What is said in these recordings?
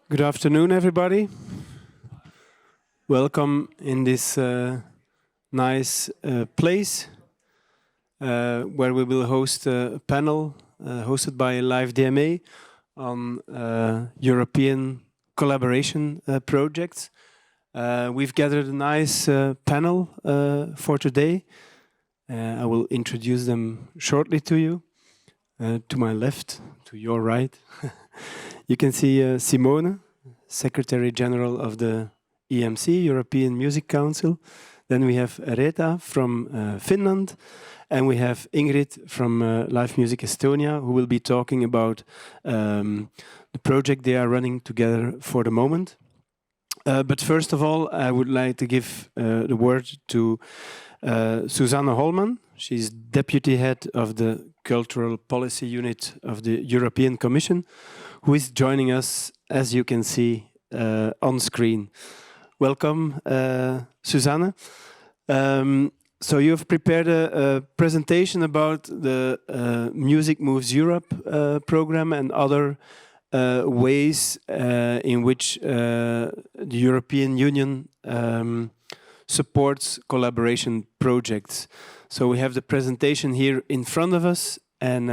Good afternoon, everybody. Welcome in this nice place where we will host a panel hosted by Live DMA on European collaboration projects. We've gathered a nice panel for today. I will introduce them shortly to you. To my left, to your right, you can see Simone, Secretary General of the EMC, European Music Council. Then we have Reetta from Finland, and we have Ingrid from Live Music Estonia, who will be talking about the project they are running together for the moment. But first of all, I would like to give the word to Susanne Hollmann. She's Deputy Head of the Cultural Policy Unit of the European Commission, who is joining us, as you can see, on screen. Welcome, Susanne. So you have prepared a presentation about the Music Moves Europe program and other ways in which the European Union supports collaboration projects. So we have the presentation here in front of us, and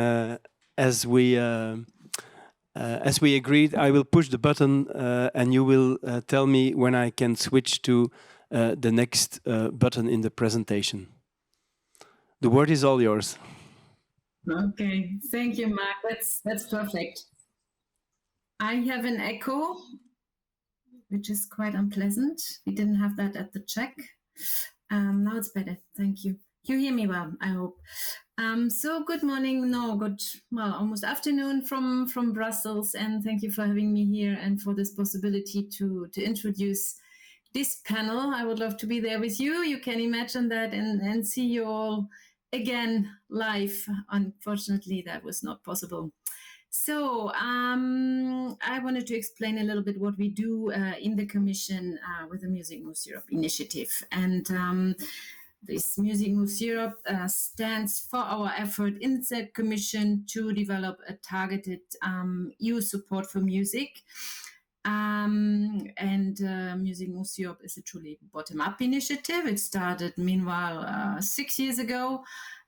as we agreed, I will push the button and you will tell me when I can switch to the next button in the presentation. The word is all yours. Okay, thank you, Mark. That's perfect. I have an echo, which is quite unpleasant. We didn't have that at the check. Now it's better. Thank you. You hear me well, I hope. So good morning, almost afternoon from Brussels, and thank you for having me here and for this possibility to introduce this panel. I would love to be there with you. You can imagine that and see you all again live. Unfortunately, that was not possible. So I wanted to explain a little bit what we do in the Commission with the Music Moves Europe initiative. And this Music Moves Europe stands for our effort in the Commission to develop a targeted EU support for music. Music Moves Europe is a truly bottom-up initiative. It started, meanwhile, 6 years ago.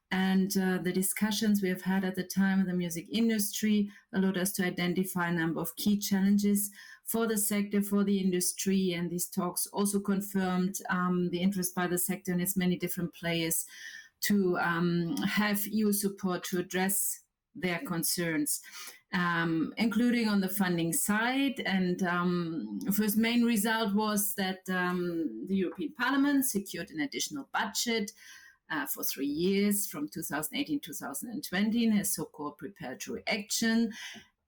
And the discussions we have had at the time in the music industry allowed us to identify a number of key challenges for the sector, for the industry. And these talks also confirmed the interest by the sector and its many different players to have EU support to address their concerns, including on the funding side. And the first main result was that the European Parliament secured an additional budget for 3 years from 2018-2020 in a so-called Preparatory Action.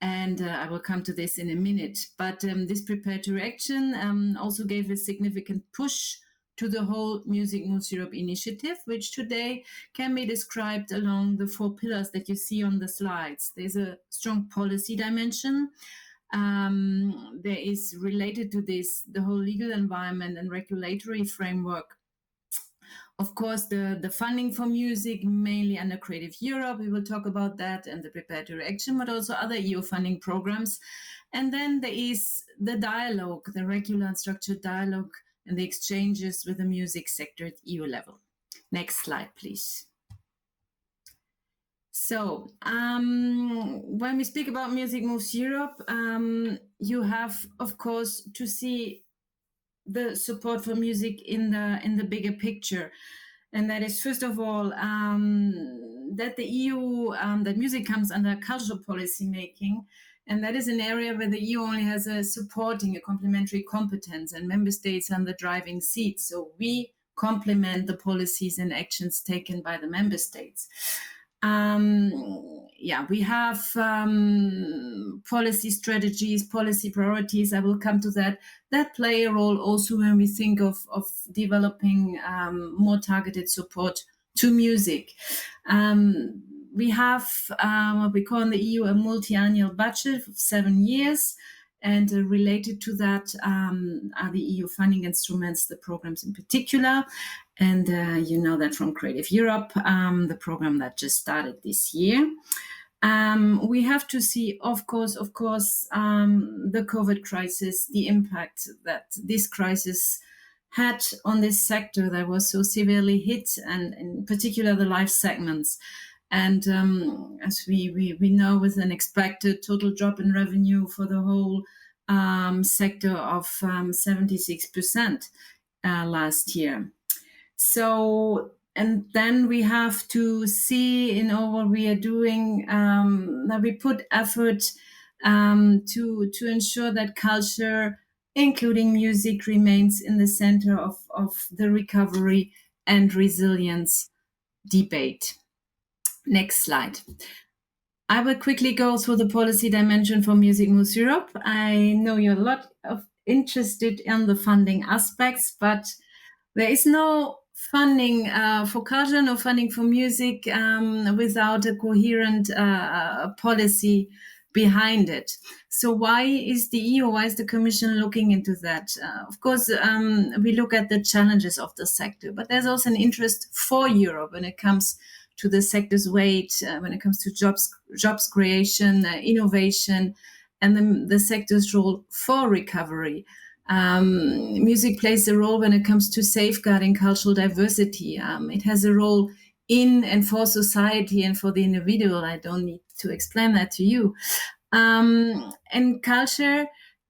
And I will come to this in a minute. But this Preparatory Action also gave a significant push to the whole Music Moves Europe initiative, which today can be described along the 4 pillars that you see on the slides. There's a strong policy dimension. There is related to this the whole legal environment and regulatory framework. Of course, the funding for music, mainly under Creative Europe, we will talk about that, and the Preparatory Action, but also other EU funding programs. And then there is the dialogue, the regular and structured dialogue, and the exchanges with the music sector at EU level. Next slide, please. So when we speak about Music Moves Europe, you have, of course, to see the support for music in the bigger picture. And that is, first of all, that the EU, that music comes under cultural policy making. And that is an area where the EU only has a complementary competence, and member states are the driving seat. So we complement the policies and actions taken by the member states. We have policy strategies, policy priorities. I will come to that play a role also when we think of developing more targeted support to music. We have what we call in the EU a multi-annual budget of 7 years. And related to that are the EU funding instruments, the programs in particular. And you know that from Creative Europe, the program that just started this year. We have to see, of course, the COVID crisis, the impact that this crisis had on this sector that was so severely hit, and in particular the life segments. And as we know, with an expected total drop in revenue for the whole sector of 76% last year. So, and then we have to see in all what we are doing, that we put effort to ensure that culture, including music, remains in the center of the recovery and resilience debate. Next slide. I will quickly go through the policy dimension for Music Moves Europe. I know you're a lot interested in the funding aspects, but there is no funding for culture, no funding for music without a coherent policy behind it. So why is the EU, why is the Commission looking into that? Of course, we look at the challenges of the sector, but there's also an interest for Europe when it comes to the sector's weight, when it comes to jobs creation, innovation, and the sector's role for recovery. Music plays a role when it comes to safeguarding cultural diversity. It has a role in and for society and for the individual. I don't need to explain that to you. And culture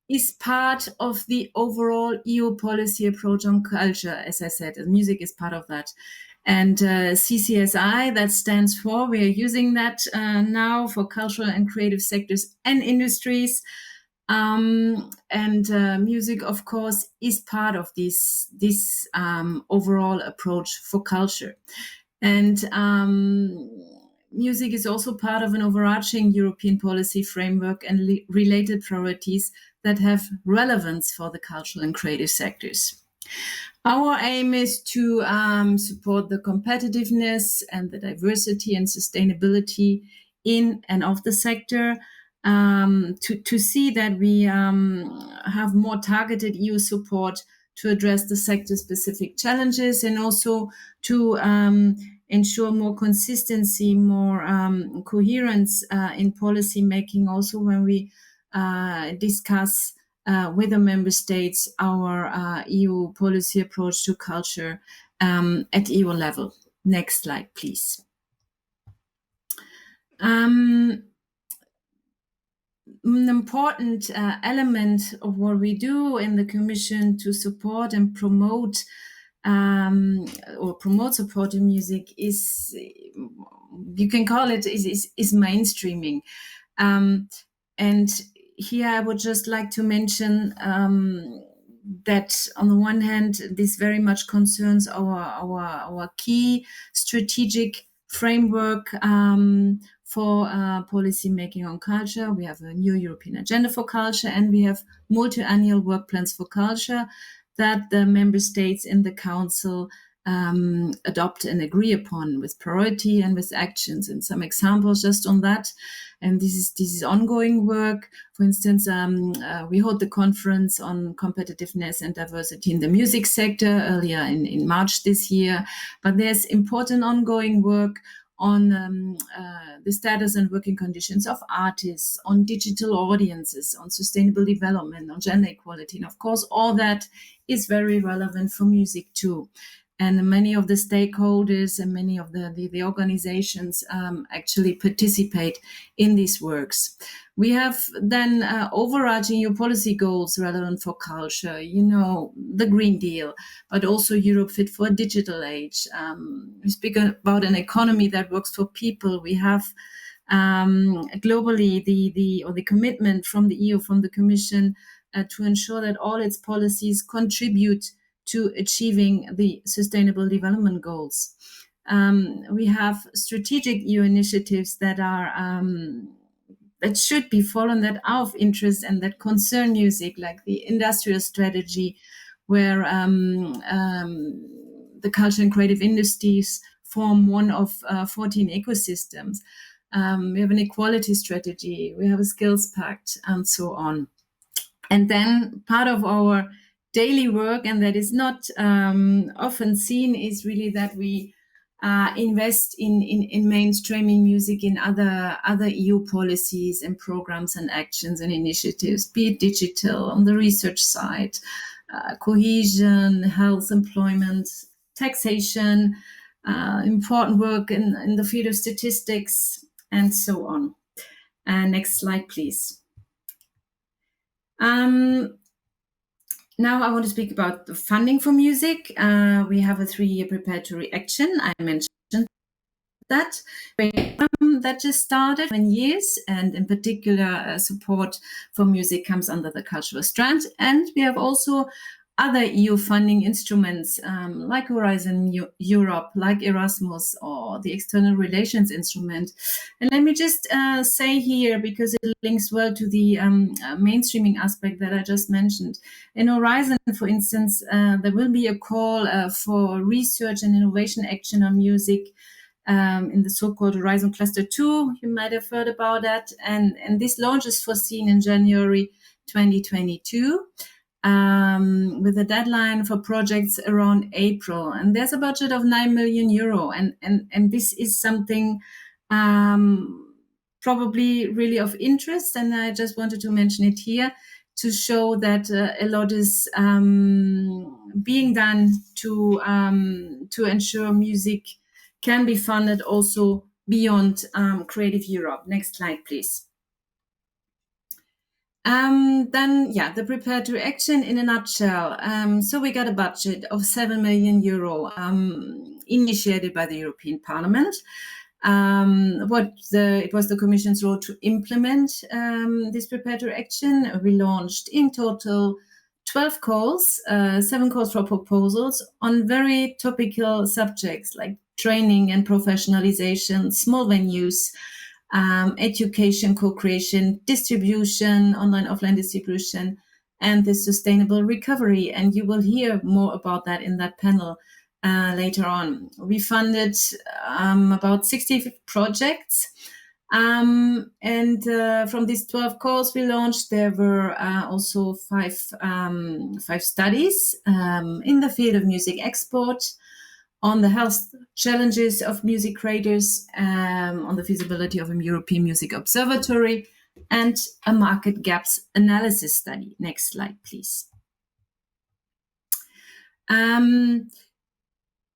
is part of the overall EU policy approach on culture, as I said, and music is part of that. And CCSI, that stands for, we are using that now for cultural and creative sectors and industries. Music, of course, is part of this overall approach for culture. And music is also part of an overarching European policy framework and related priorities that have relevance for the cultural and creative sectors. Our aim is to support the competitiveness and the diversity and sustainability in and of the sector, to see that we have more targeted EU support to address the sector-specific challenges, and also to ensure more consistency, more coherence in policy making, also when we discuss with the member states our EU policy approach to culture at EU level. Next slide, please. An important element of what we do in the Commission to support and promote support in music is, you can call it, is mainstreaming. And here I would just like to mention that on the one hand, this very much concerns our key strategic framework for policy making on culture. We have a new European agenda for culture, and we have multi-annual work plans for culture that the member states in the Council adopt and agree upon, with priority and with actions. And some examples just on that. And this is ongoing work. For instance, we hold the conference on competitiveness and diversity in the music sector earlier in March this year. But there's important ongoing work on the status and working conditions of artists, on digital audiences, on sustainable development, on gender equality. And of course, all that is very relevant for music too. And many of the stakeholders and many of the organizations actually participate in these works. We have then overarching EU policy goals relevant for culture, the Green Deal, but also Europe Fit for a Digital Age. We speak about an economy that works for people. We have globally the commitment from the EU, from the Commission, to ensure that all its policies contribute to achieving the Sustainable Development Goals. We have strategic EU initiatives that are that should be followed, that are of interest and that concern music, like the industrial strategy, where the culture and creative industries form one of 14 ecosystems. We have an equality strategy, we have a skills pact, and so on. And then part of our daily work, and that is not often seen, is really that we invest in mainstreaming music in other EU policies and programs and actions and initiatives, be it digital, on the research side, cohesion, health, employment, taxation, important work in the field of statistics, and so on. Next slide, please. Now I want to speak about the funding for music. We have a 3-year preparatory action. I mentioned that. That just started in years, and in particular, support for music comes under the cultural strand. And we have also other EU funding instruments like Horizon Europe, like Erasmus, or the External Relations Instrument. And let me just say here, because it links well to the mainstreaming aspect that I just mentioned. In Horizon, for instance, there will be a call for research and innovation action on music in the so-called Horizon Cluster 2. You might have heard about that. And this launch is foreseen in January 2022. With a deadline for projects around April. And there's a budget of 9 million euro. And this is something probably really of interest. And I just wanted to mention it here to show that a lot is being done to ensure music can be funded also beyond Creative Europe. Next slide, please. Then, the preparatory action in a nutshell. So we got a budget of 7 million euro initiated by the European Parliament. It was the Commission's role to implement this preparatory action. We launched in total 12 calls, 7 calls for proposals on very topical subjects like training and professionalization, small venues, education, co-creation, distribution, online-offline distribution, and the sustainable recovery. And you will hear more about that in that panel later on. We funded about 60 projects. And from these 12 calls we launched, there were also five studies in the field of music export, on the health challenges of music creators, on the feasibility of a European Music Observatory, and a market gaps analysis study. Next slide, please. We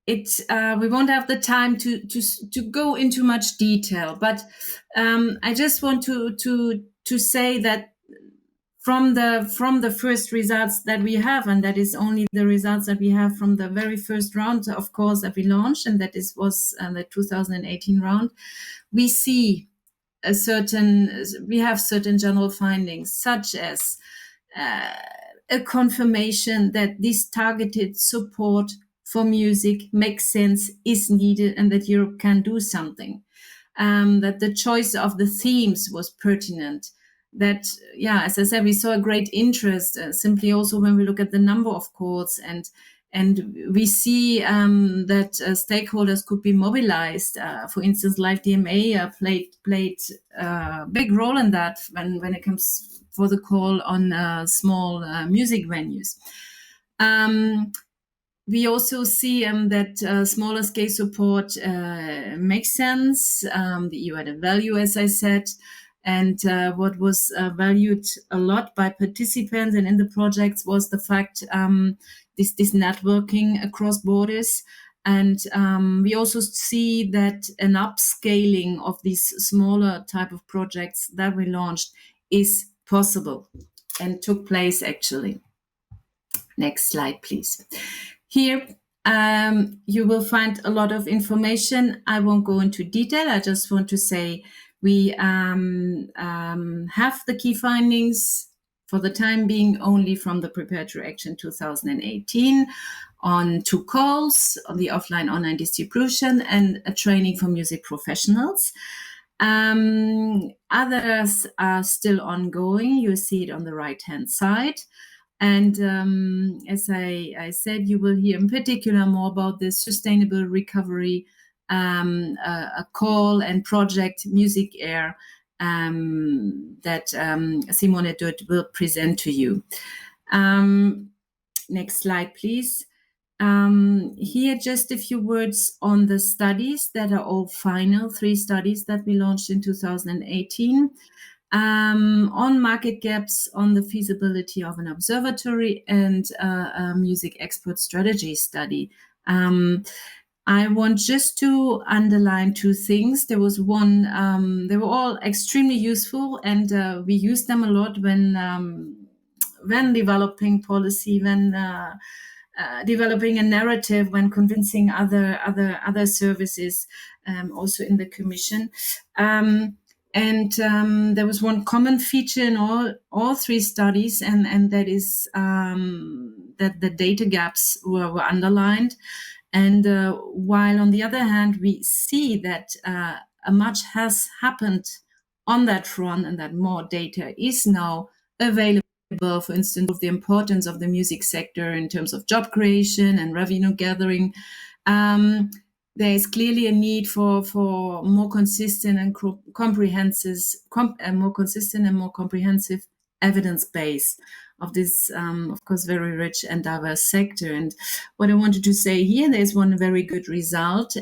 won't have the time to go into much detail, but I just want to say that from the first results that we have, and that is only the results that we have from the very first round, of course, that we launched, and that was the 2018 round, we have certain general findings, such as a confirmation that this targeted support for music makes sense, is needed, and that Europe can do something. That the choice of the themes was pertinent. That, as I said, we saw a great interest, simply also when we look at the number of calls, and we see that stakeholders could be mobilized. For instance, Live DMA played a big role in that when it comes for the call on small music venues. We also see that smaller scale support makes sense. The EU added value, as I said. And what was valued a lot by participants and in the projects was the fact this networking across borders. And we also see that an upscaling of these smaller type of projects that we launched is possible and took place actually. Next slide, please. Here you will find a lot of information. I won't go into detail. I just want to say we have the key findings for the time being only from the Preparatory Action 2018 on 2 calls on the offline-online distribution and a training for music professionals. Others are still ongoing. You see it on the right-hand side. And as I said, you will hear in particular more about the sustainable recovery, a call and project Music Air that Simone Dutt will present to you. Next slide, please. Here, just a few words on the studies that are all final, 3 studies that we launched in 2018. On market gaps, on the feasibility of an observatory, and a music export strategy study. I want just to underline 2 things. There was one, they were all extremely useful, and we used them a lot when developing policy, when developing a narrative, when convincing other services, also in the Commission. There was one common feature in all 3 studies, and that is that the data gaps were underlined. And while on the other hand, we see that much has happened on that front, and that more data is now available, for instance, of the importance of the music sector in terms of job creation and revenue gathering. There is clearly a need for more consistent and more comprehensive evidence base of this, of course, very rich and diverse sector. And what I wanted to say here, there's one very good result.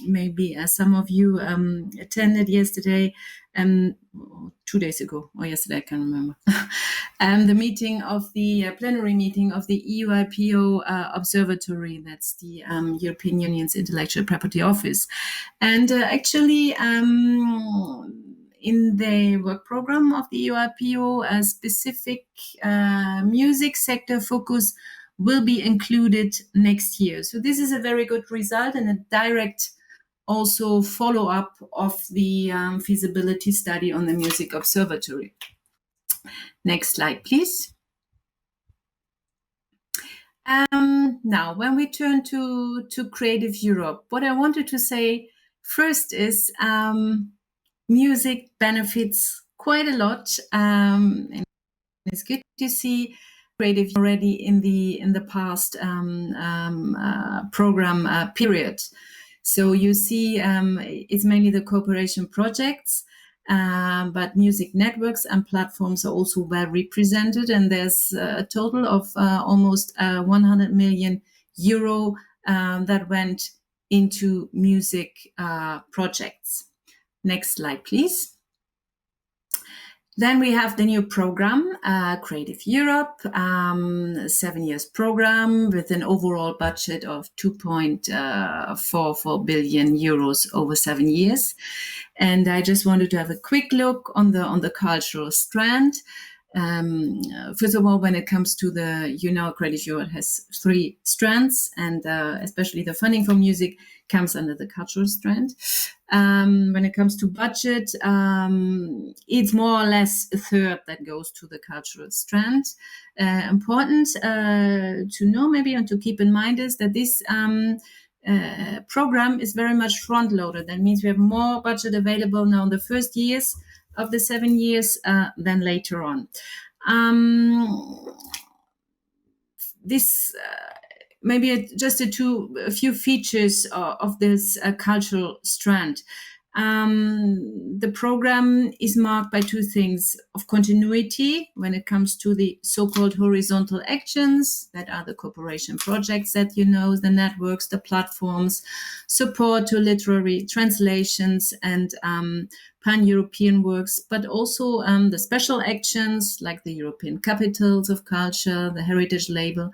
Maybe some of you attended yesterday, 2 days ago, or yesterday, I can't remember, the meeting of the plenary meeting of the EU IPO Observatory. That's the European Union's Intellectual Property Office. And actually, in the work program of the EU IPO, a specific music sector focus will be included next year. So this is a very good result and a direct also follow-up of the feasibility study on the Music Observatory. Next slide, please. Now, when we turn to Creative Europe, what I wanted to say first is music benefits quite a lot, and it's good to see Creative already in the past program period. So you see, it's mainly the cooperation projects, but music networks and platforms are also well represented, and there's a total of almost 100 million euro that went into music projects. Next slide, please. Then we have the new program, Creative Europe, 7 years program with an overall budget of 2.44 billion euros over 7 years. And I just wanted to have a quick look on the cultural strand. First of all, when it comes to Creative Europe has 3 strands, and especially the funding for music comes under the cultural strand. When it comes to budget, it's more or less a third that goes to the cultural strand. Important to know maybe and to keep in mind is that this program is very much front-loaded. That means we have more budget available now in the first years of the 7 years than later on. This maybe just a few features of this cultural strand. The program is marked by 2 things of continuity when it comes to the so-called horizontal actions, that are the cooperation projects that you know, the networks, the platforms, support to literary translations and pan-European works, but also the special actions like the European Capitals of Culture, the Heritage Label,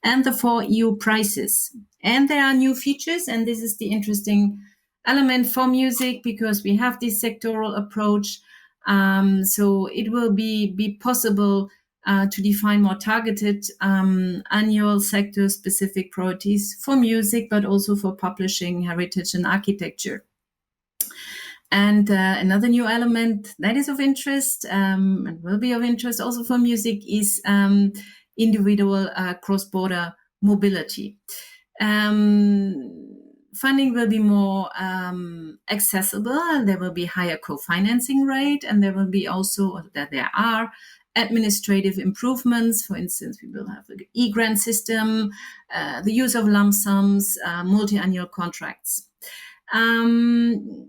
and the 4 EU prizes. And there are new features, and this is the interesting element for music because we have this sectoral approach. So it will be possible to define more targeted annual sector-specific priorities for music, but also for publishing, heritage, and architecture. And another new element that is of interest and will be of interest also for music is individual cross-border mobility. Funding will be more accessible, and there will be higher co-financing rate, and there will be also there are administrative improvements. For instance, we will have the e-grant system, the use of lump sums, multi-annual contracts. An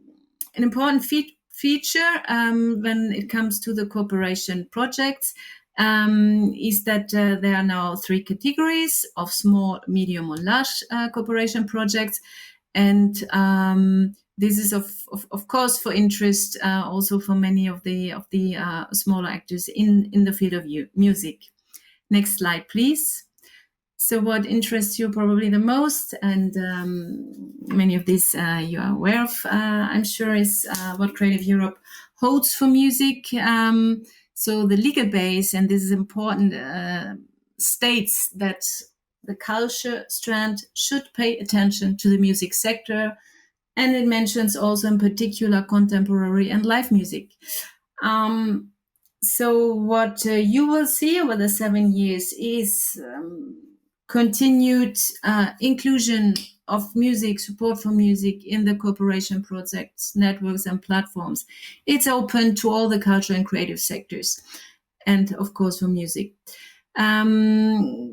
important feature when it comes to the cooperation projects is that there are now 3 categories of small, medium, or large cooperation projects. And this is of course for interest also for many of the smaller actors in the field of music. Next slide, please. So what interests you probably the most, and many of these you are aware of, I'm sure, is what Creative Europe holds for music. So the legal base, and this is important, states that the culture strand should pay attention to the music sector, and it mentions also in particular contemporary and live music. So what you will see over the 7 years is continued inclusion of music, support for music in the cooperation projects, networks, and platforms. It's open to all the cultural and creative sectors, and of course for music. The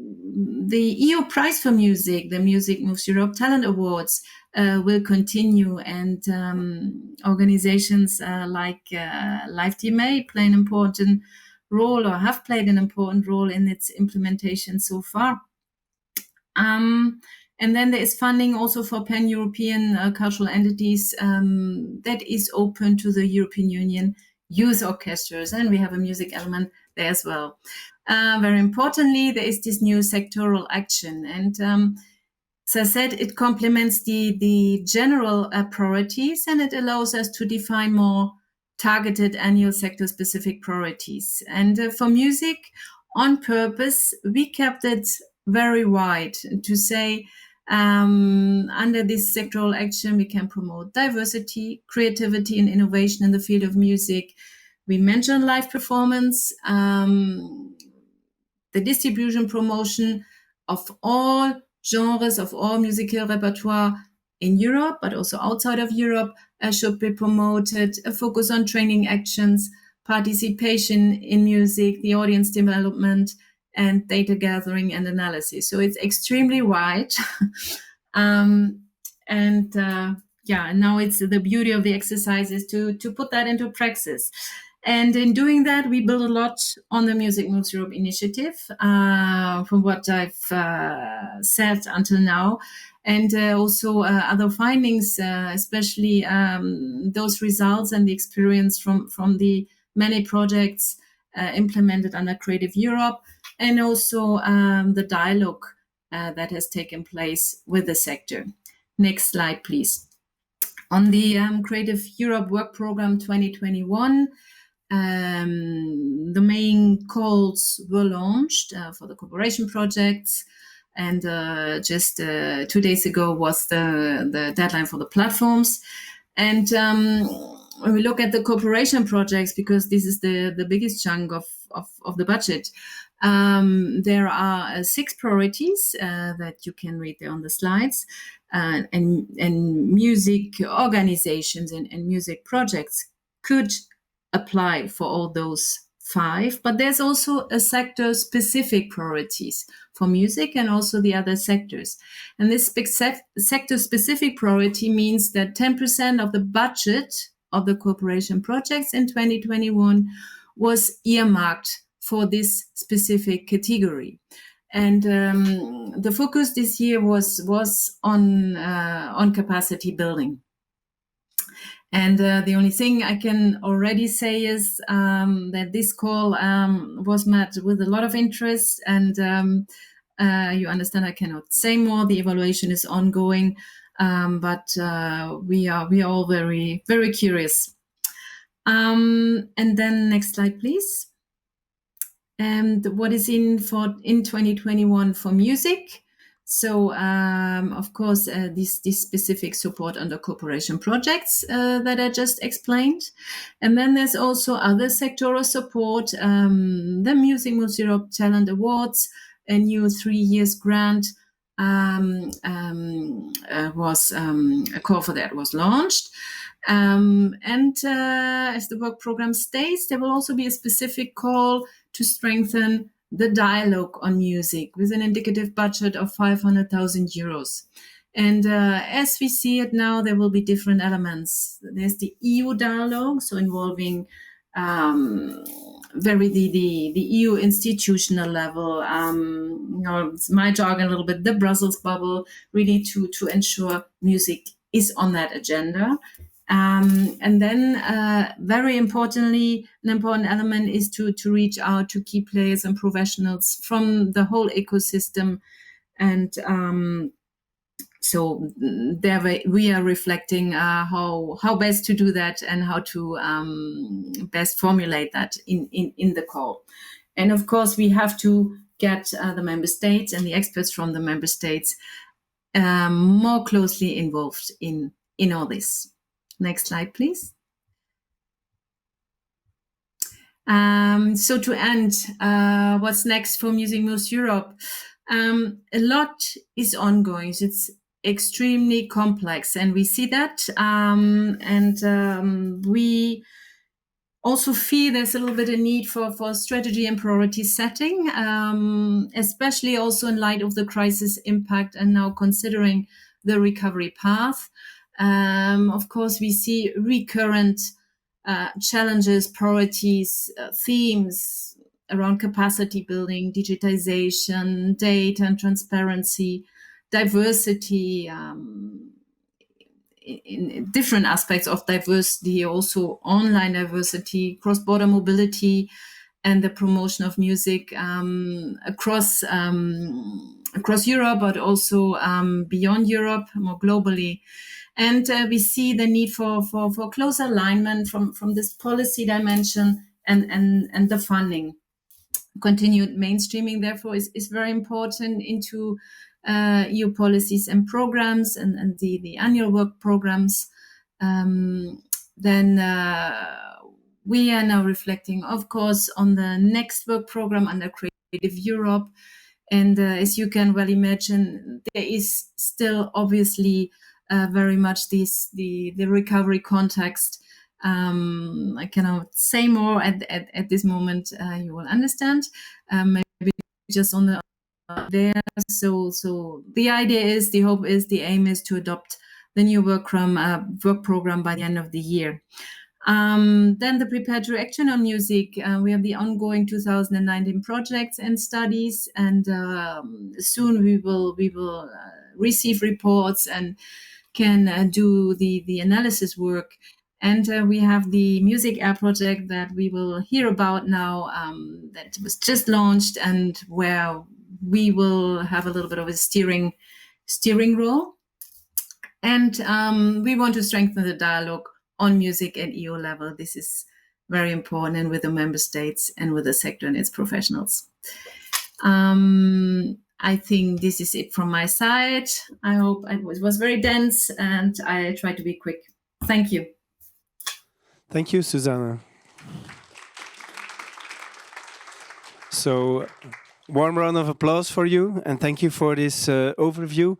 EU Prize for Music, the Music Moves Europe Talent Awards, will continue, and organizations like Live DMA play an important role, or have played an important role in its implementation so far. And then there is funding also for pan-European cultural entities that is open to the European Union youth orchestras, and we have a music element there as well. Very importantly, there is this new sectoral action, and as I said, it complements the general priorities, and it allows us to define more targeted annual sector-specific priorities. And for music, on purpose, we kept it very wide to say, under this sectoral action, we can promote diversity, creativity, and innovation in the field of music. We mentioned live performance, the distribution, promotion of all genres, of all musical repertoire in Europe, but also outside of Europe, should be promoted. A focus on training actions, participation in music, the audience development, and data gathering and analysis. So it's extremely wide. Now it's the beauty of the exercise is to put that into practice. And in doing that, we build a lot on the Music Moves Europe initiative, from what I've said until now, and also other findings, especially those results and the experience from the many projects implemented under Creative Europe, and also the dialogue that has taken place with the sector. Next slide, please. On the Creative Europe Work Program 2021, the main calls were launched for the cooperation projects, and just 2 days ago was the deadline for the platforms. And when we look at the cooperation projects, because this is the biggest chunk of the budget, there are 6 priorities that you can read there on the slides, and music organizations and music projects could apply for all those 5, but there's also a sector-specific priorities for music and also the other sectors. And this sector-specific priority means that 10% of the budget of the cooperation projects in 2021 was earmarked for this specific category. And the focus this year was on capacity building. And the only thing I can already say is that this call was met with a lot of interest, and you understand I cannot say more. The evaluation is ongoing, but we are all very, very curious. And then next slide, please. And what is in 2021 for music? So, of course, this specific support under cooperation projects that I just explained. And then there's also other sectoral support. The Music Moves Europe Talent Awards, a new 3 years grant was a call for that was launched. As the work program states, there will also be a specific call to strengthen the dialogue on music with an indicative budget of 500,000 euros. And as we see it now, there will be different elements. There's the EU dialogue, so involving very the EU institutional level. It's my jargon a little bit, the Brussels bubble, really to ensure music is on that agenda. And then, very importantly, an important element is to reach out to key players and professionals from the whole ecosystem. And so there we are reflecting how best to do that and how to best formulate that in the call. And of course, we have to get the member states and the experts from the member states more closely involved in all this. Next slide, please. So to end, what's next for Music Moves Europe? A lot is ongoing. It's extremely complex, and we see that. We also feel there's a little bit of need for strategy and priority setting, especially also in light of the crisis impact and now considering the recovery path. Of course, we see recurrent challenges, priorities, themes around capacity building, digitization, data and transparency, diversity, in different aspects of diversity, also online diversity, cross-border mobility, and the promotion of music across Europe, but also beyond Europe, more globally. And we see the need for close alignment from this policy dimension and the funding. Continued mainstreaming, therefore, is very important into EU policies and programs and the annual work programs. Then we are now reflecting, of course, on the next work program under Creative Europe. And as you can well imagine, there is still obviously very much the recovery context. I cannot say more at this moment. You will understand. Maybe just on the there. So the idea is, the hope is, the aim is to adopt the new work program by the end of the year. Then the Preparatory Action on music. We have the ongoing 2019 projects and studies, and soon we will receive reports and can do the analysis work. And we have the Music Air project that we will hear about now, that was just launched, and where we will have a little bit of a steering role. And we want to strengthen the dialogue on music at EU level. This is very important, and with the member states and with the sector and its professionals. I think this is it from my side. I hope it was very dense, and I tried to be quick. Thank you. Thank you, Susanne. So, warm round of applause for you, and thank you for this overview.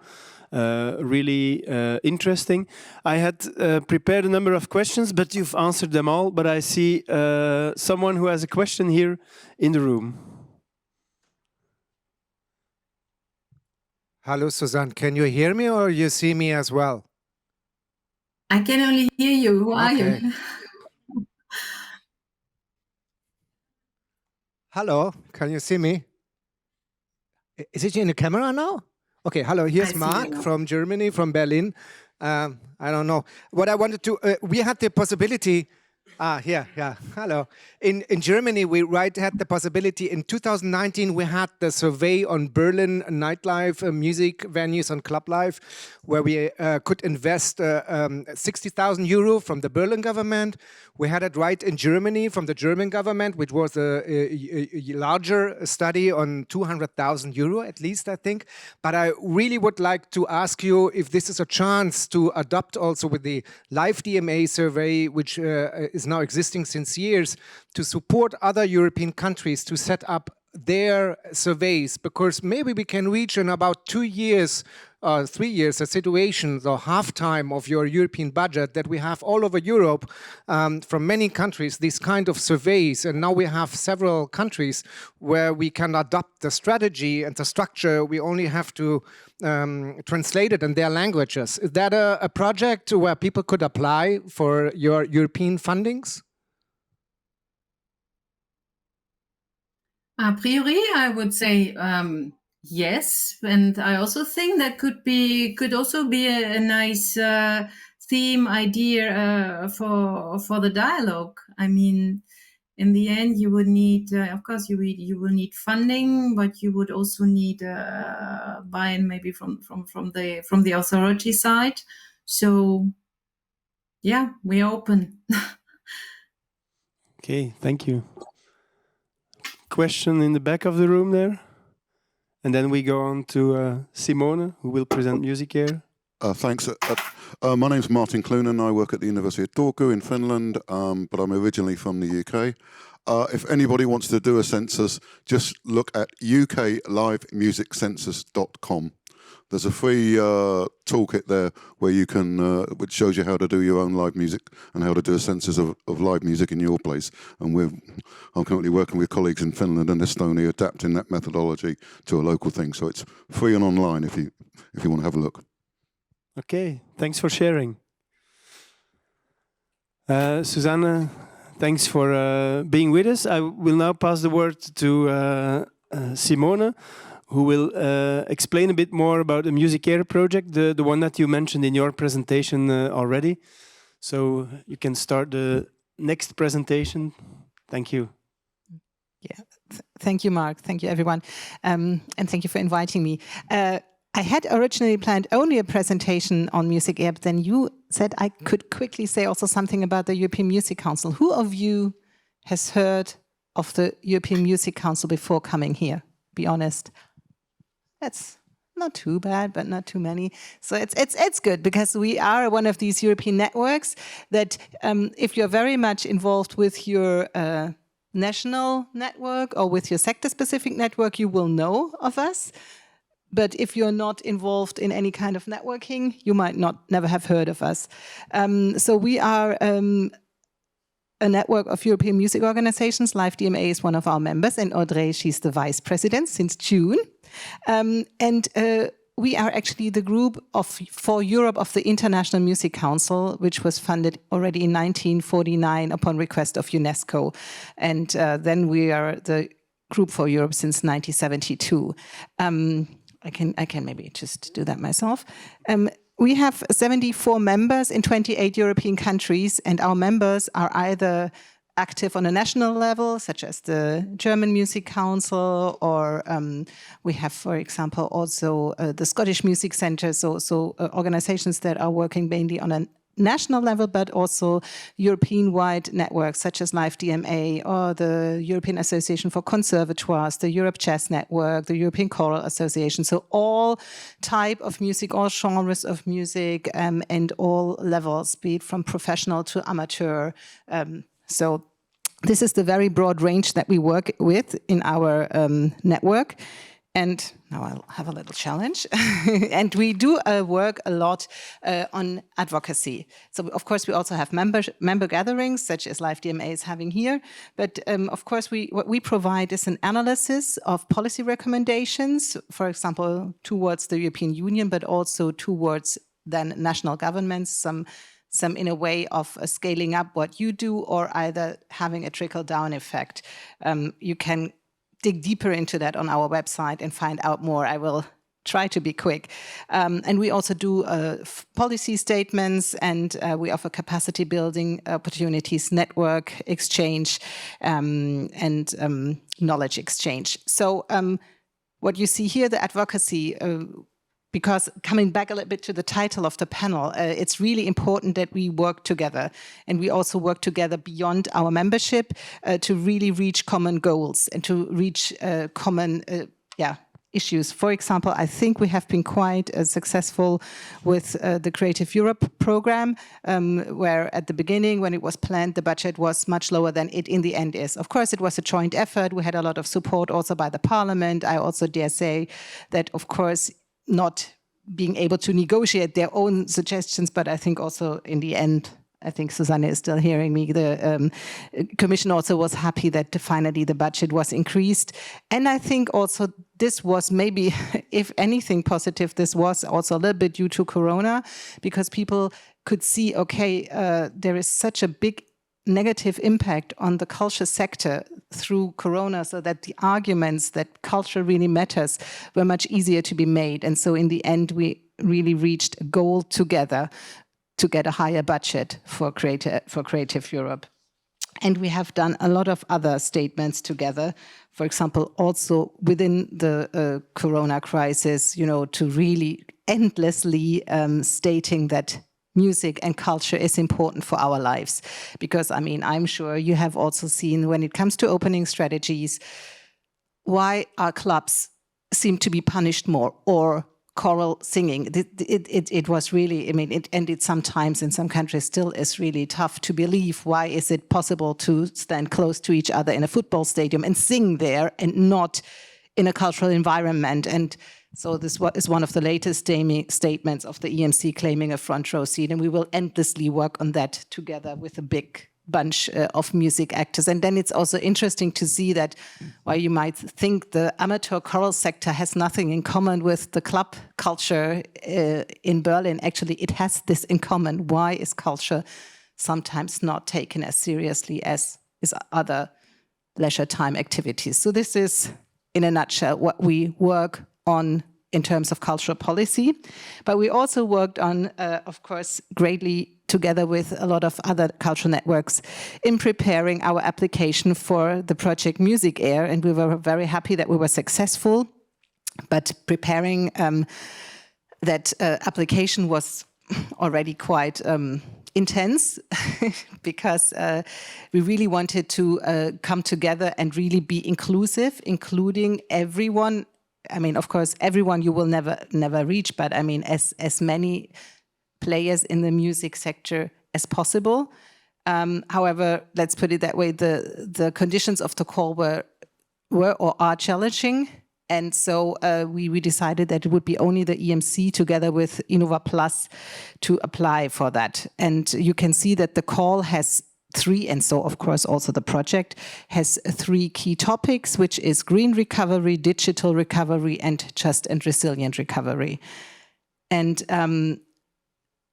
Really interesting. I had prepared a number of questions, but you've answered them all. But I see someone who has a question here in the room. Hello, Susanne. Can you hear me, or you see me as well? I can only hear you. Who are you? Hello, can you see me? Is it in the camera now? Okay, hello, here's Mark from Germany, from Berlin. I don't know. What I wanted to, we had the possibility, hello. In Germany, we had the possibility, in 2019, we had the survey on Berlin nightlife, music venues and club life, where we could invest 60,000 euro from the Berlin government. We had it right in Germany from the German government, which was a larger study on 200,000 euro at least, I think. But I really would like to ask you if this is a chance to adopt also with the live DMA survey, which is now existing since years, to support other European countries to set up their surveys, because maybe we can reach in about 2 years, 3 years, a situation, the half-time of your European budget, that we have all over Europe, from many countries, these kind of surveys. And now we have several countries where we can adopt the strategy and the structure. We only have to translate it in their languages. Is that a project where people could apply for your European fundings? A priori, I would say yes, and I also think that could also be a nice theme idea for the dialogue. I mean, in the end, you would need, of course, you will need funding, but you would also need buy-in maybe from the authority side. So, yeah, we're open. Okay, thank you. Question in the back of the room there, and then we go on to Simone, who will present music here. Thanks. My name's Martin Clunan. I work at the University of Turku in Finland, but I'm originally from the UK. If anybody wants to do a census, just look at uklivemusiccensus.com. There's a free toolkit there where you can, which shows you how to do your own live music and how to do a census of live music in your place. And I'm currently working with colleagues in Finland and Estonia adapting that methodology to a local thing. So it's free and online if you want to have a look. Okay, thanks for sharing. Susanne, thanks for being with us. I will now pass the word to Simone, who will explain a bit more about the Music Air project, the one that you mentioned in your presentation already. So you can start the next presentation. Thank you. Yeah, thank you, Mark. Thank you, everyone. And thank you for inviting me. I had originally planned only a presentation on Music Air, but then you said I could quickly say also something about the European Music Council. Who of you has heard of the European Music Council before coming here? Be honest. That's not too bad, but not too many. So it's good because we are one of these European networks that if you're very much involved with your national network or with your sector-specific network, you will know of us. But if you're not involved in any kind of networking, you might never have heard of us. So we are a network of European music organizations. Live DMA is one of our members, and Audrey, she's the vice president since June. We are actually the group for Europe of the International Music Council, which was funded already in 1949 upon request of UNESCO. And then we are the group for Europe since 1972. I can maybe just do that myself. We have 74 members in 28 European countries, and our members are either active on a national level, such as the German Music Council, or we have, for example, also the Scottish Music Centre, so organizations that are working mainly on a national level, but also European-wide networks such as Live DMA or the European Association for Conservatoires, the Europe Jazz Network, the European Choral Association. So all type of music, all genres of music, and all levels, be it from professional to amateur. So this is the very broad range that we work with in our network. And now I'll have a little challenge. And we do work a lot on advocacy. So, of course, we also have member gatherings, such as Live DMA is having here. But, of course, what we provide is an analysis of policy recommendations, for example, towards the European Union, but also towards then national governments, some in a way of scaling up what you do or either having a trickle-down effect. You can dig deeper into that on our website and find out more. I will try to be quick. And we also do policy statements, and we offer capacity building opportunities, network exchange, and knowledge exchange. So what you see here, the advocacy, because coming back a little bit to the title of the panel, it's really important that we work together. And we also work together beyond our membership to really reach common goals and to reach common issues. For example, I think we have been quite successful with the Creative Europe program, where at the beginning, when it was planned, the budget was much lower than it in the end is. Of course, it was a joint effort. We had a lot of support also by the Parliament. I also dare say that, of course, not being able to negotiate their own suggestions, but I think also in the end, I think Susanne is still hearing me, the Commission also was happy that finally the budget was increased. And I think also this was maybe, if anything positive, this was also a little bit due to Corona, because people could see, okay, there is such a big negative impact on the culture sector through Corona, so that the arguments that culture really matters were much easier to be made. And so in the end, we really reached a goal together to get a higher budget for Creative Europe. And we have done a lot of other statements together. For example, also within the Corona crisis, to really endlessly stating that music and culture is important for our lives. Because, I'm sure you have also seen when it comes to opening strategies, why our clubs seem to be punished more, or choral singing. It was really, it ended sometimes in some countries still is really tough to believe. Why is it possible to stand close to each other in a football stadium and sing there and not in a cultural environment? And so this is one of the latest statements of the EMC claiming a front row seat, and we will endlessly work on that together with a big bunch of music actors. And then it's also interesting to see that while you might think the amateur choral sector has nothing in common with the club culture in Berlin, actually it has this in common. Why is culture sometimes not taken as seriously as other leisure time activities? So this is, in a nutshell, what we work on in terms of cultural policy. But we also worked on, of course, greatly together with a lot of other cultural networks in preparing our application for the project Music Air. And we were very happy that we were successful. But preparing that application was already quite intense because we really wanted to come together and really be inclusive, including everyone. Of course, everyone you will never reach, but as many players in the music sector as possible. However, let's put it that way, the conditions of the call were or are challenging. And so we decided that it would be only the EMC together with Innova Plus to apply for that. And you can see that the call has three, and so of course also the project has three key topics, which is green recovery, digital recovery, and just and resilient recovery. And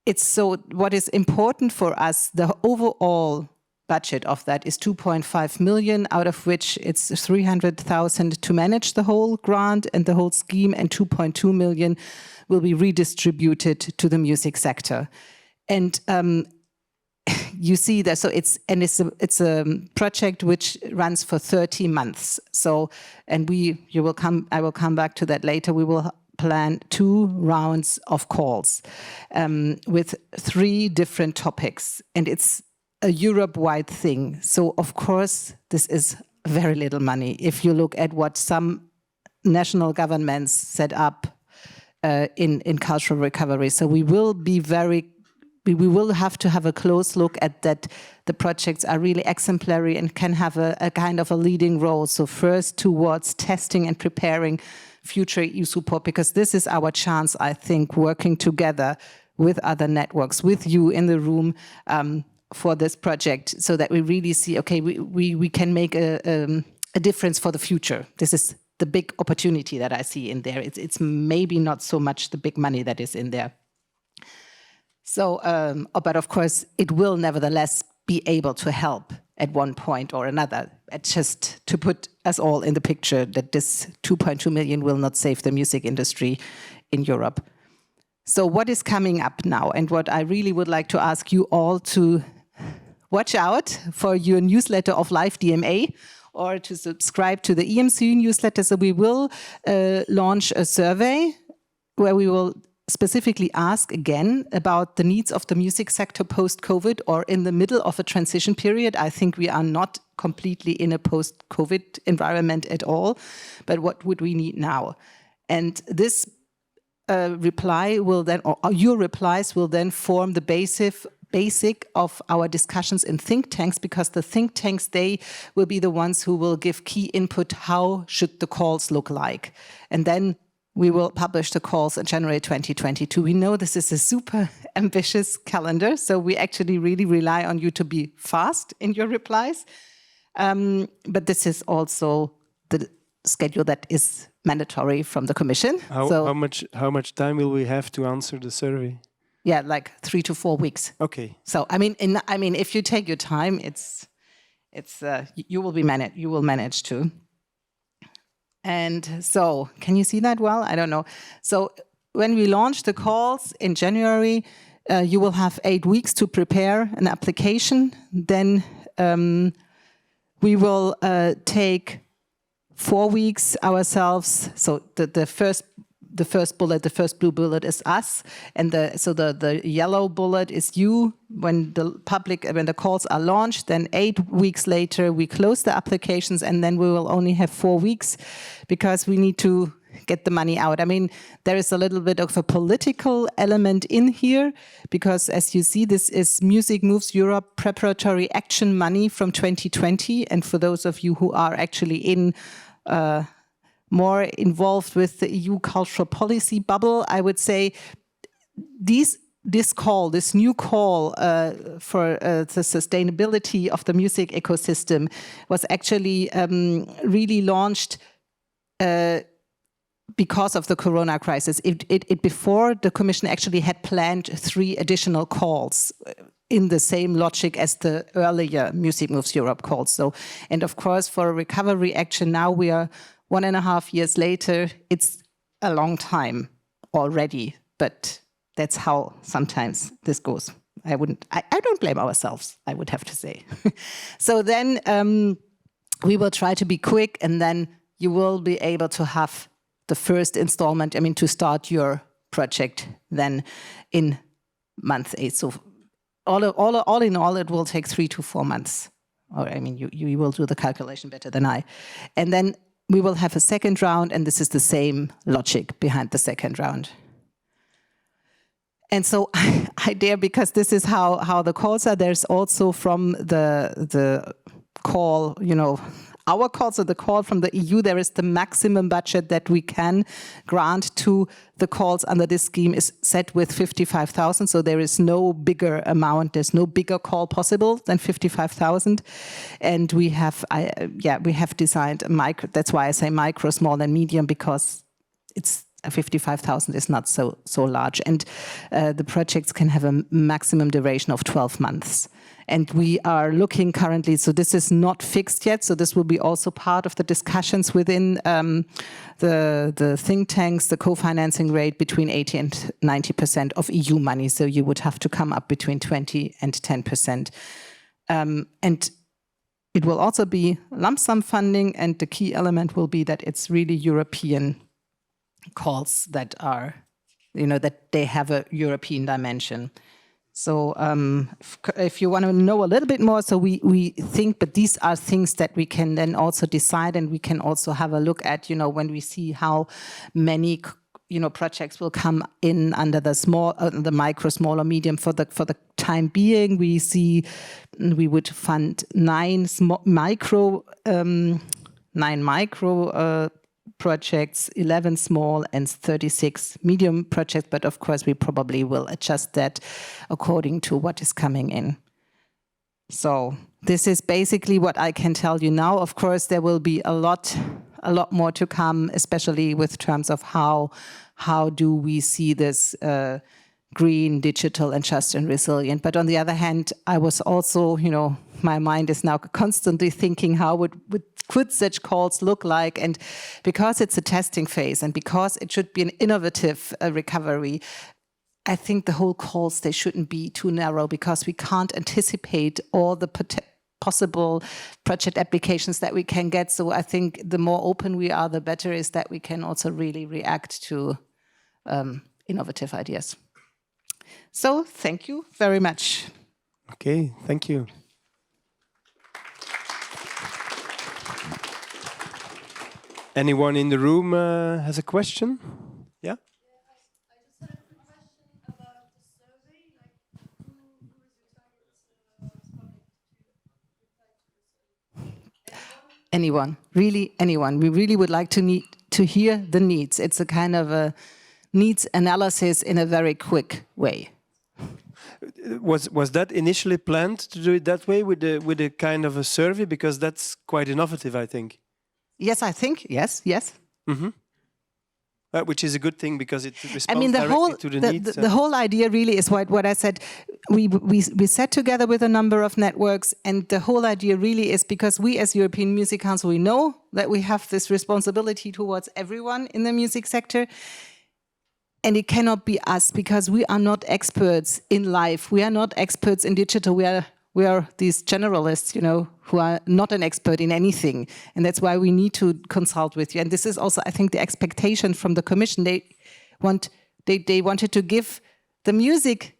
it's so what is important for us, the overall budget of that is 2.5 million, out of which it's 300,000 to manage the whole grant and the whole scheme, and 2.2 million will be redistributed to the music sector. And you see that, so it's a project which runs for 30 months. So, and I will come back to that later. We will plan 2 rounds of calls with 3 different topics, and it's a Europe-wide thing. So, of course, this is very little money. If you look at what some national governments set up in cultural recovery, so we will have to have a close look at that. The projects are really exemplary and can have a kind of a leading role. So first towards testing and preparing future EU support, because this is our chance, I think, working together with other networks, with you in the room for this project, so that we really see, okay, we can make a difference for the future. This is the big opportunity that I see in there. It's maybe not so much the big money that is in there. So, but of course, it will nevertheless be able to help at one point or another. Just to put us all in the picture that this 2.2 million will not save the music industry in Europe. So what is coming up now? And what I really would like to ask you all to watch out for your newsletter of Live DMA, or to subscribe to the EMC newsletter. So we will launch a survey where we will specifically ask again about the needs of the music sector post-COVID or in the middle of a transition period. I think we are not completely in a post-COVID environment at all, but what would we need now? And this reply will then, or your replies will then form the basic of our discussions in think tanks, because the think tanks, they will be the ones who will give key input. How should the calls look like? And then we will publish the calls in January 2022. We know this is a super ambitious calendar, so we actually really rely on you to be fast in your replies. But this is also the schedule that is mandatory from the Commission. How much time will we have to answer the survey? Yeah, like 3 to 4 weeks. Okay. So I mean, if you take your time, you will manage to. And so, can you see that well? I don't know. So when we launch the calls in January, you will have 8 weeks to prepare an application. Then we will take 4 weeks ourselves. So the first bullet, the first blue bullet is us, and the yellow bullet is you. When the calls are launched, then 8 weeks later we close the applications, and then we will only have 4 weeks because we need to get the money out. I mean, there is a little bit of a political element in here because, as you see, this is Music Moves Europe Preparatory Action money from 2020, and for those of you who are actually more involved with the EU cultural policy bubble, I would say this new call for the sustainability of the music ecosystem was actually really launched because of the Corona crisis. Before, the Commission actually had planned 3 additional calls in the same logic as the earlier Music Moves Europe calls. So, and of course, for recovery action, now we are 1.5 years later. It's a long time already, but that's how sometimes this goes. I don't blame ourselves, I would have to say. So then we will try to be quick, and then you will be able to have the first installment, to start your project then in month 8. So all in all, it will take 3 to 4 months. Or you will do the calculation better than I. And then we will have a second round, and this is the same logic behind the second round. And so I dare, because this is how the calls are, there's also from the call, our calls, or the call from the EU, there is the maximum budget that we can grant to the calls under this scheme is set with 55,000. So there is no bigger amount, there's no bigger call possible than 55,000. And we have designed a micro, that's why I say micro, small and medium, because it's 55,000 is not so large. And the projects can have a maximum duration of 12 months. And we are looking currently, so this is not fixed yet, so this will be also part of the discussions within the think tanks, the co-financing rate between 80 and 90% of EU money. So you would have to come up between 20 and 10%. And it will also be lump sum funding, and the key element will be that it's really European calls that are, that they have a European dimension. So if you want to know a little bit more, so we think, but these are things that we can then also decide, and we can also have a look at, when we see how many, projects will come in under the micro, small or medium. For the time being, we see we would fund 9 micro projects, 11 small and 36 medium projects, but of course we probably will adjust that according to what is coming in. So this is basically what I can tell you now. Of course, there will be a lot more to come, especially with terms of how do we see this green, digital, and just and resilient. But on the other hand, I was also, my mind is now constantly thinking how could such calls look like? And because it's a testing phase, and because it should be an innovative recovery, I think the whole calls, they shouldn't be too narrow, because we can't anticipate all the possible project applications that we can get. So I think the more open we are, the better is that we can also really react to innovative ideas. So thank you very much. Okay, thank you. Anyone in the room has a question? Yeah? I just had a quick question about the survey. Who is your target public to reply to the survey? Anyone, really anyone. We really would like to hear the needs. It's a kind of a needs analysis in a very quick way. Was that initially planned to do it that way, with a kind of a survey? Because that's quite innovative, I think. Yes, I think. Yes. Mm-hmm. which is a good thing because it responds I mean, directly to the needs. The whole idea really is what I said. We sat together with a number of networks, and the whole idea really is because we as European Music Council, we know that we have this responsibility towards everyone in the music sector. And it cannot be us because we are not experts in live. We are not experts in digital. We are these generalists, who are not an expert in anything. And that's why we need to consult with you. And this is also, I think, the expectation from the Commission. They wanted to give the music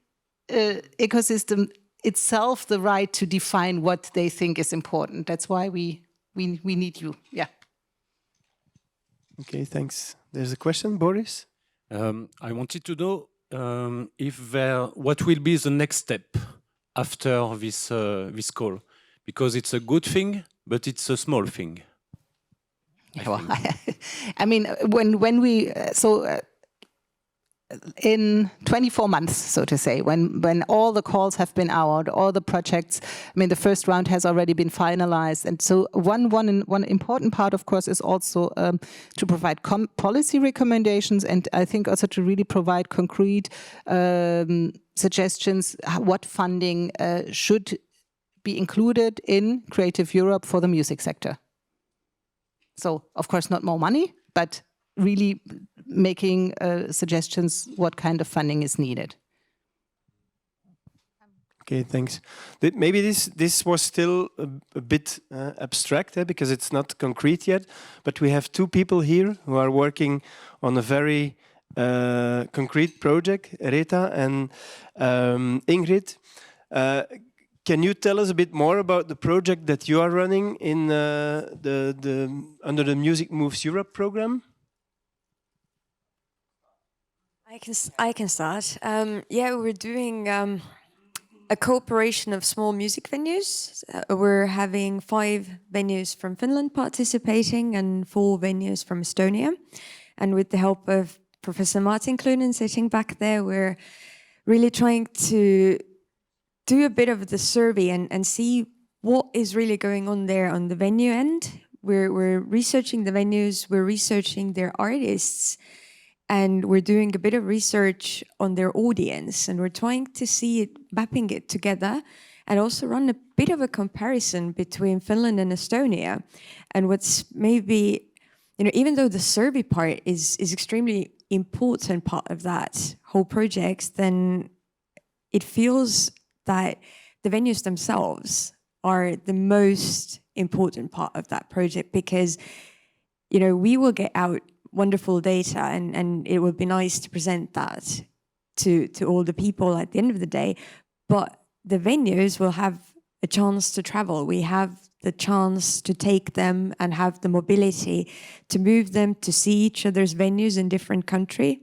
ecosystem itself the right to define what they think is important. That's why we need you. Yeah. Okay, thanks. There's a question, Boris? I wanted to know what will be the next step after this call, because it's a good thing, but it's a small thing. I mean, when we in 24 months, so to say, when all the calls have been out, all the projects, I mean, the first round has already been finalized. And so one important part, of course, is also to provide policy recommendations, and I think also to really provide concrete suggestions, what funding should be included in Creative Europe for the music sector. So, of course, not more money, but really making suggestions what kind of funding is needed. Okay, thanks. Maybe this was still a bit abstract, because it's not concrete yet, but we have two people here who are working on a very concrete project, Rita and Ingrid. Can you tell us a bit more about the project that you are running in under the Music Moves Europe program? I can start. We're doing a cooperation of small music venues. We're having 5 venues from Finland participating and 4 venues from Estonia. And with the help of Professor Martin Klunen sitting back there, we're really trying to do a bit of the survey and see what is really going on there on the venue end. We're researching the venues, we're researching their artists, and we're doing a bit of research on their audience, and we're trying to see it, mapping it together, and also run a bit of a comparison between Finland and Estonia. And what's maybe, even though the survey part is extremely important part of that whole project, then it feels that the venues themselves are the most important part of that project, because, we will get out wonderful data, and it would be nice to present that to all the people at the end of the day. But the venues will have a chance to travel. We have the chance to take them and have the mobility to move them to see each other's venues in different countries,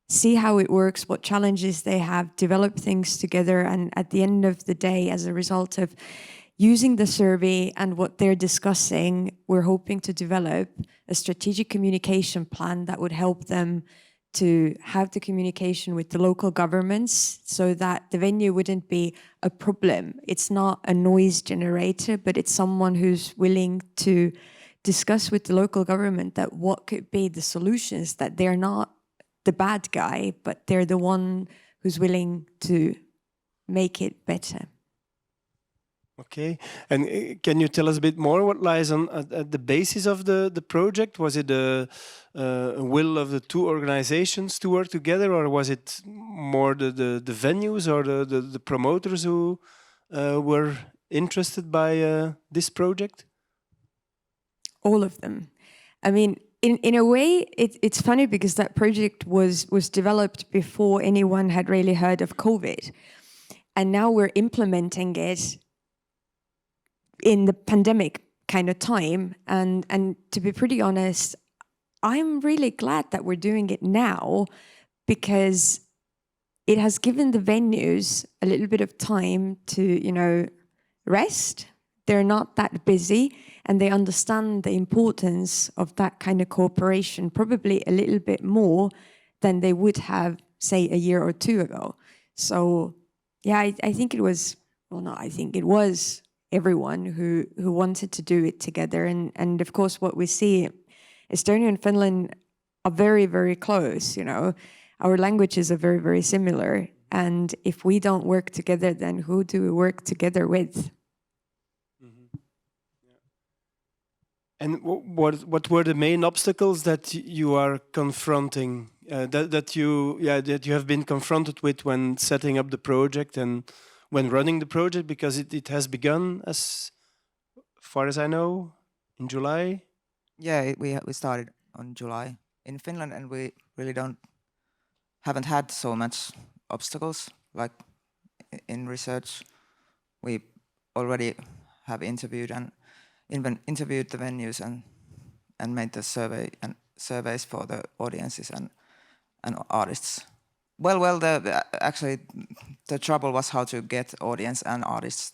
see how it works, what challenges they have, develop things together. And at the end of the day, as a result of using the survey and what they're discussing, we're hoping to develop a strategic communication plan that would help them to have the communication with the local governments so that the venue wouldn't be a problem. It's not a noise generator, but it's someone who's willing to discuss with the local government that what could be the solutions, that they're not the bad guy, but they're the one who's willing to make it better. Okay, and can you tell us a bit more what lies at the basis of the project? Was it a will of the two organizations to work together, or was it more the venues or the promoters who were interested by this project? All of them. I mean, in a way, it's funny because that project was developed before anyone had really heard of COVID. And now we're implementing it in the pandemic kind of time. And to be pretty honest, I'm really glad that we're doing it now, because it has given the venues a little bit of time to, rest. They're not that busy, and they understand the importance of that kind of cooperation, probably a little bit more than they would have, say, a year or two ago. So, yeah, I think it was, it was everyone who wanted to do it together. And of course, what we see, Estonia and Finland are very, very close, you know. Our languages are very, very similar. And if we don't work together, then who do we work together with? And what were the main obstacles that you are confronting, that you have been confronted with when setting up the project and when running the project? Because it has begun, as far as I know, in July. Yeah, we started on July in Finland, and we really haven't had so much obstacles like in research. We already have interviewed the venues and made the surveys for the audiences and artists. Well, actually the trouble was how to get audience and artists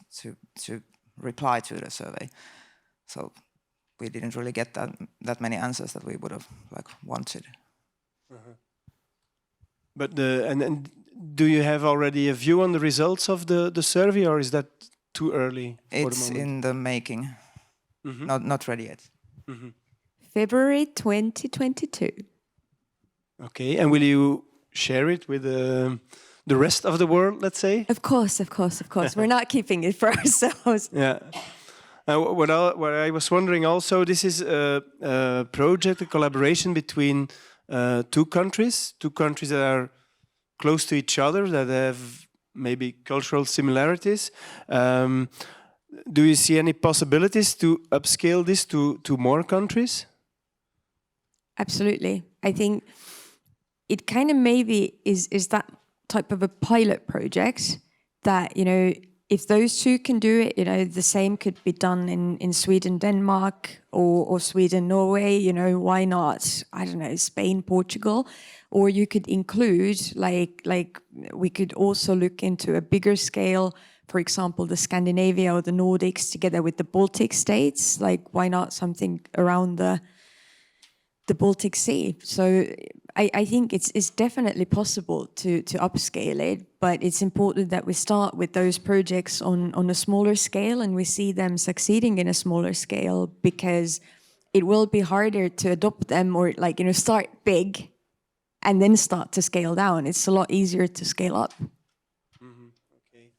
to reply to the survey. So we didn't really get that many answers that we would have wanted. But and do you have already a view on the results of the survey, or is that too early for the It's moment? in the making. Not ready yet. February 2022. Okay, and will you share it with the rest of the world, let's say? Of course. We're not keeping it for ourselves. Yeah. What I was wondering also, this is a project, a collaboration between two countries that are close to each other, that have maybe cultural similarities. Do you see any possibilities to upscale this to more countries? Absolutely. I think it kind of maybe is that type of a pilot project that, you know, if those two can do it, you know, the same could be done in Sweden, Denmark, or Sweden, Norway, you know, why not? I don't know, Spain, Portugal. Or you could include, like we could also look into a bigger scale, for example, the Scandinavia or the Nordics together with the Baltic states. Like, why not something around the Baltic Sea? So I think it's definitely possible to upscale it, but it's important that we start with those projects on a smaller scale and we see them succeeding in a smaller scale, because it will be harder to adopt them or, like, you know, start big and then start to scale down. It's a lot easier to scale up. Okay.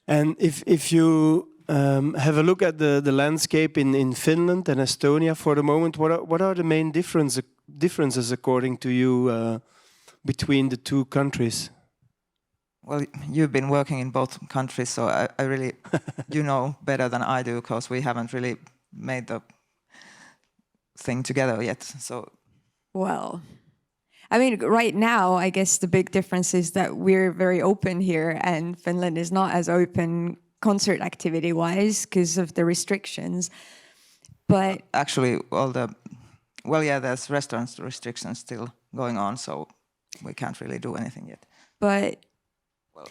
And if you have a look at the landscape in Finland and Estonia for the moment, what are the main differences according to you between the two countries? Well, you've been working in both countries, so I really, you know better than I do, because we haven't really made the thing together yet. So, well, I mean, right now, I guess the big difference is that we're very open here, and Finland is not as open concert activity-wise because of the restrictions. But actually, there's restaurants restrictions still going on, so we can't really do anything yet. But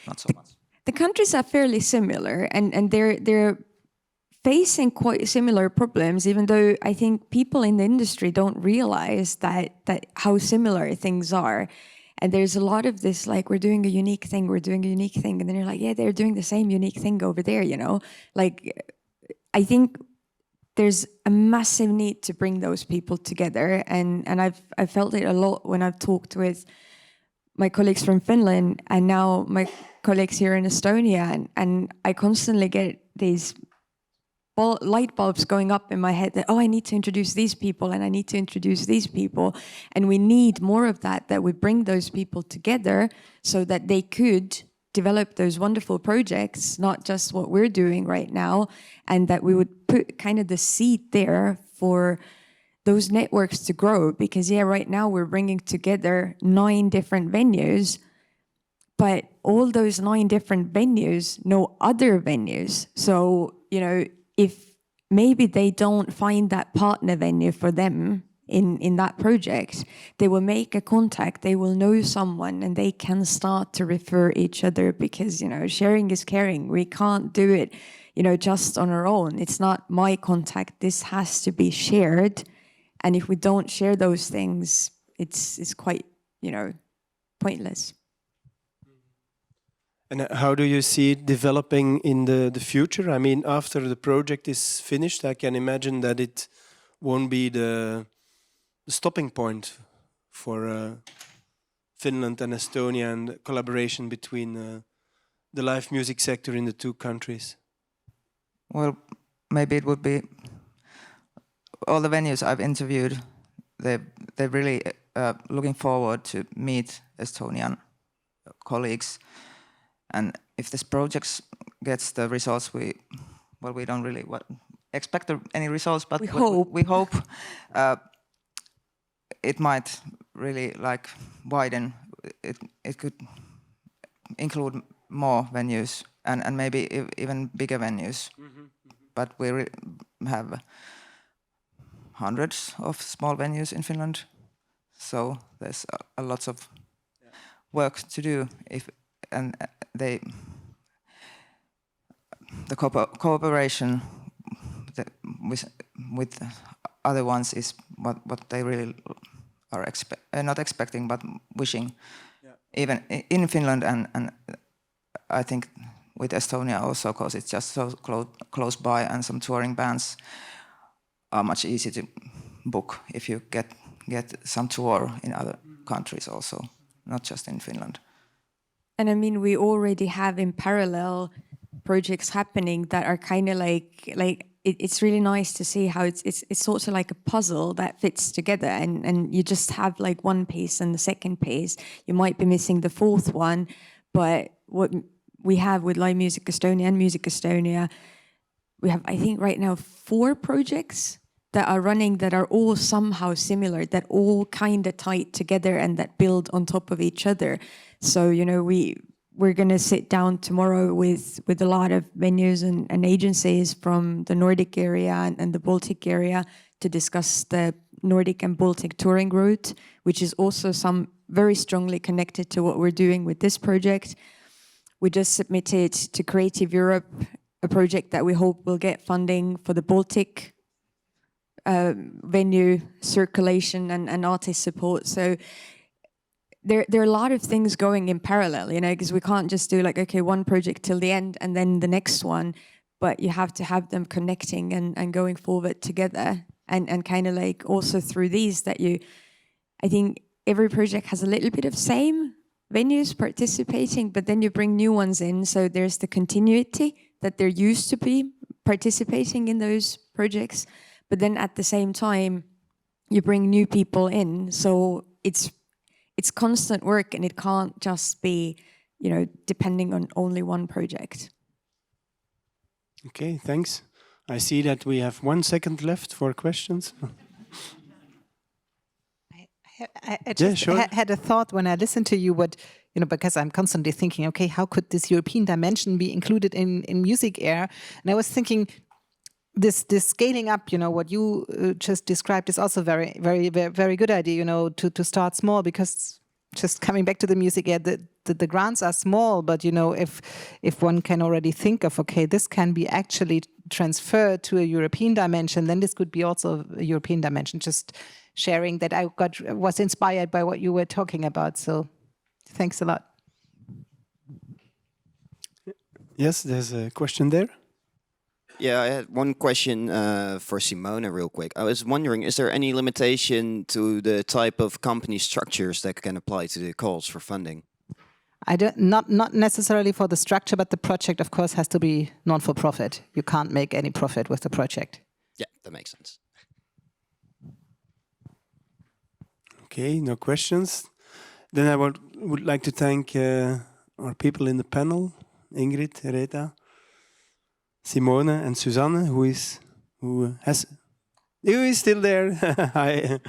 not so much. The countries are fairly similar, and they're facing quite similar problems, even though I think people in the industry don't realize that how similar things are. And there's a lot of this, like, we're doing a unique thing, and then you're like, yeah, they're doing the same unique thing over there, you know? Like, I think there's a massive need to bring those people together, and I've felt it a lot when I've talked with my colleagues from Finland and now my colleagues here in Estonia, and I constantly get these light bulbs going up in my head that, oh, I need to introduce these people and I need to introduce these people. And we need more of that we bring those people together so that they could develop those wonderful projects, not just what we're doing right now, and that we would put kind of the seed there for those networks to grow. Because, yeah, right now we're bringing together 9 different venues, but all those 9 different venues know other venues. So, you know, if maybe they don't find that partner venue for them in that project, they will make a contact, they will know someone, and they can start to refer each other, because, you know, sharing is caring. We can't do it, you know, just on our own. It's not my contact, this has to be shared. And if we don't share those things, it's quite, you know, pointless. And how do you see it developing in the future? I mean, after the project is finished, I can imagine that it won't be stopping point for Finland and Estonia and collaboration between the live music sector in the two countries? Well, maybe it would be all the venues I've interviewed. They're really looking forward to meet Estonian colleagues, and if this project gets the results, we don't really expect any results, but we hope it might really like widen. It could include more venues and maybe even bigger venues. But we have hundreds of small venues in Finland, so there's a lot of work to do. The cooperation with other ones is what they really are not expecting, but wishing. Yeah. Even in Finland, and I think with Estonia also, because it's just so close by, and some touring bands are much easier to book if you get some tour in other countries also, not just in Finland. And I mean, we already have in parallel projects happening that are kind of like it's really nice to see how it's sort of like a puzzle that fits together, and you just have like one piece and the second piece. You might be missing the fourth one, but what we have with Live Music Estonia and Music Estonia, we have, I think right now, 4 projects that are running that are all somehow similar, that all kind of tied together and that build on top of each other. So, you know, we're going to sit down tomorrow with a lot of venues and agencies from the Nordic area and the Baltic area to discuss the Nordic and Baltic touring route, which is also very strongly connected to what we're doing with this project. We just submitted to Creative Europe a project that we hope will get funding for the Baltic venue circulation and artist support. So there are a lot of things going in parallel, you know, because we can't just do like, okay, one project till the end and then the next one, but you have to have them connecting and going forward together, and kind of like also through these I think every project has a little bit of same venues participating, but then you bring new ones in, so there's the continuity that they're used to be participating in those projects, but then at the same time you bring new people in, so it's constant work, and it can't just be, you know, depending on only one project. Okay, thanks. I see that we have 1 second left for questions. I just had a thought when I listened to you, because I'm constantly thinking, okay, how could this European dimension be included in Music Air? And I was thinking, this scaling up, you know, what you just described is also very, very, very, very good idea, you know, to start small, because just coming back to the Music Air, the grants are small, but, you know, if one can already think of, okay, this can be actually transferred to a European dimension, then this could be also a European dimension. Just sharing that I was inspired by what you were talking about. So thanks a lot. Yes, there's a question there. Yeah, I had one question for Simone real quick. I was wondering, is there any limitation to the type of company structures that can apply to the calls for funding? Not necessarily for the structure, but the project, of course, has to be non-for-profit. You can't make any profit with the project. Yeah, that makes sense. Okay, no questions. Then I would like to thank our people in the panel, Ingrid, Rita, Simone, and Susanne, who is still there. Hi.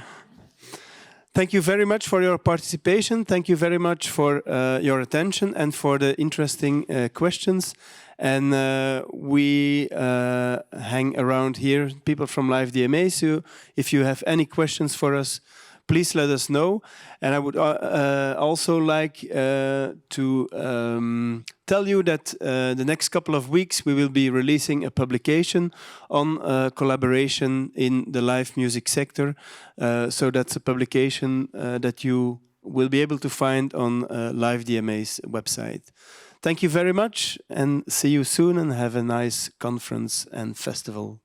Thank you very much for your participation. Thank you very much for your attention and for the interesting questions. And we hang around here, people from Live DMA. So if you have any questions for us, please let us know. And I would also like to tell you that the next couple of weeks we will be releasing a publication on collaboration in the live music sector. So that's a publication that you will be able to find on Live DMA's website. Thank you very much, and see you soon, and have a nice conference and festival.